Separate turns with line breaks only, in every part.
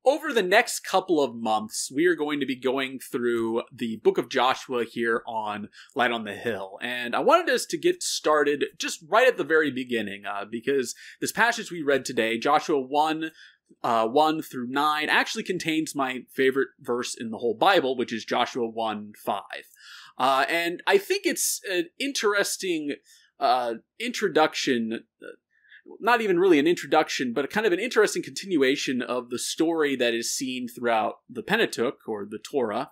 Over the next couple of months, we are going to be going through the book of Joshua here on Light on the Hill. And I wanted us to get started just right at the very beginning, because this passage we read today, Joshua 1 through 9, actually contains my favorite verse in the whole Bible, which is Joshua 1:5. And I think it's an interesting introduction, not even really an introduction, but kind of an interesting continuation of the story that is seen throughout the Pentateuch, or the Torah,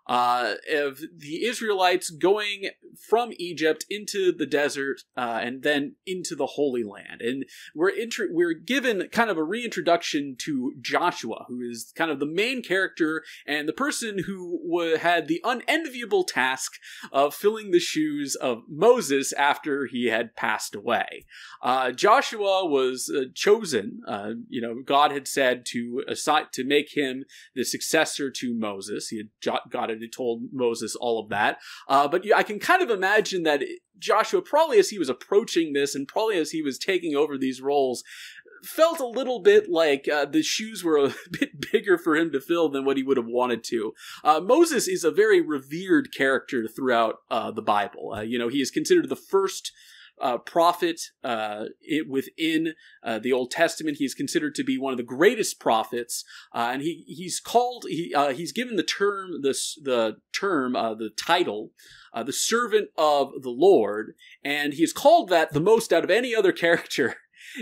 of the Israelites going from Egypt into the desert and then into the Holy Land. And we're given kind of a reintroduction to Joshua, who is kind of the main character and the person who had the unenviable task of filling the shoes of Moses after he had passed away. Joshua was chosen. God had said to make him the successor to Moses. God had told Moses all of that. But I can kind of imagine that Joshua, probably as he was approaching this and probably as he was taking over these roles, felt a little bit like the shoes were a bit bigger for him to fill than what he would have wanted to. Moses is a very revered character throughout the Bible. He is considered the first prophet within the Old Testament. He's considered to be one of the greatest prophets, and he's given the title, the servant of the Lord, and he's called that the most out of any other character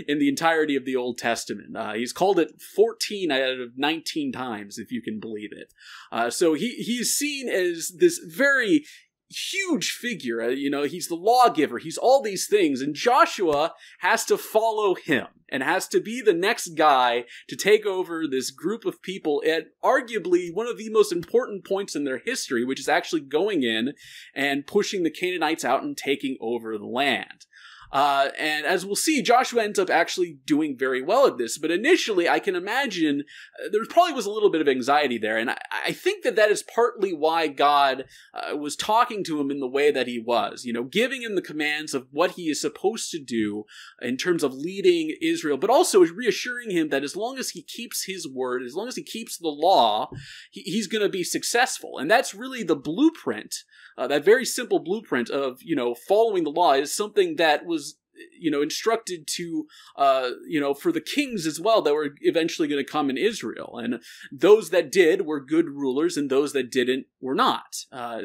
in the entirety of the Old Testament. He's called it 14 out of 19 times, if you can believe it. So he's seen as this very huge figure. He's the lawgiver. He's all these things. And Joshua has to follow him and has to be the next guy to take over this group of people at arguably one of the most important points in their history, which is actually going in and pushing the Canaanites out and taking over the land. And as we'll see, Joshua ends up actually doing very well at this. But initially, I can imagine there probably was a little bit of anxiety there. And I think that is partly why God was talking to him in the way that he was, giving him the commands of what he is supposed to do in terms of leading Israel, but also reassuring him that as long as he keeps his word, as long as he keeps the law, he's going to be successful. And that's really the blueprint. That very simple blueprint of, following the law is something that was, instructed to, for the kings as well that were eventually going to come in Israel. And those that did were good rulers, and those that didn't were not.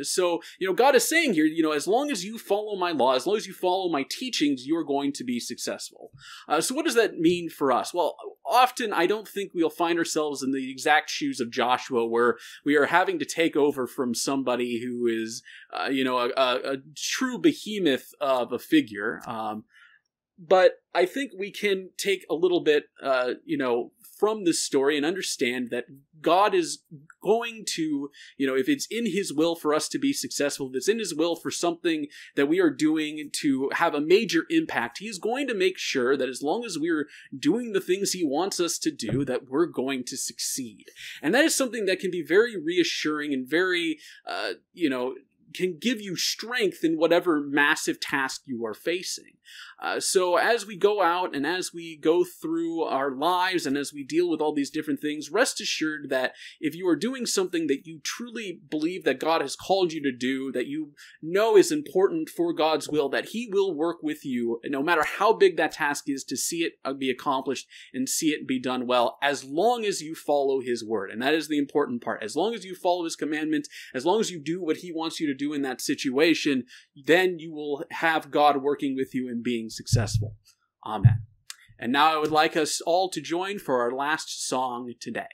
So God is saying here, as long as you follow my law, as long as you follow my teachings, you are going to be successful. So what does that mean for us? Well, often I don't think we'll find ourselves in the exact shoes of Joshua, where we are having to take over from somebody who is, a true behemoth of a figure. But I think we can take a little bit, from this story and understand that God is going to, if it's in his will for us to be successful, if it's in his will for something that we are doing to have a major impact, he's going to make sure that as long as we're doing the things he wants us to do, that we're going to succeed. And that is something that can be very reassuring and very, can give you strength in whatever massive task you are facing. So as we go out and as we go through our lives and as we deal with all these different things, rest assured that if you are doing something that you truly believe that God has called you to do, that you know is important for God's will, that he will work with you, no matter how big that task is, to see it be accomplished and see it be done well, as long as you follow his word. And that is the important part. As long as you follow his commandments, as long as you do what he wants you to do in that situation, then you will have God working with you and being successful. Amen. And now I would like us all to join for our last song today.